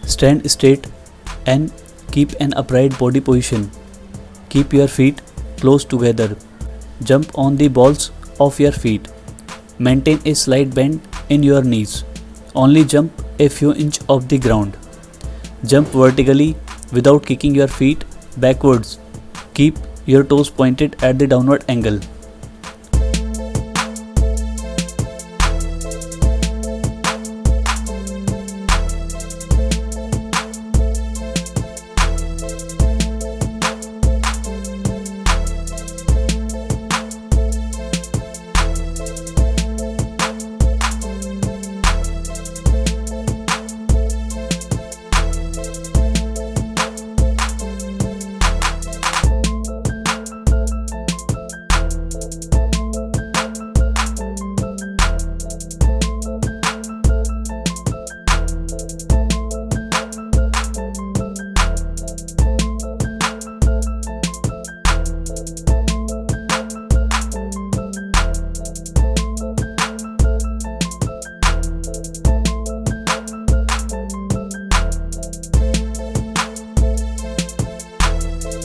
Stand straight and keep an upright body position. Keep your feet close together. Jump on the balls of your feet. Maintain a slight bend in your knees. Only jump a few inches off the ground. Jump vertically without kicking your feet backwards. Keep your toes pointed at the downward angle.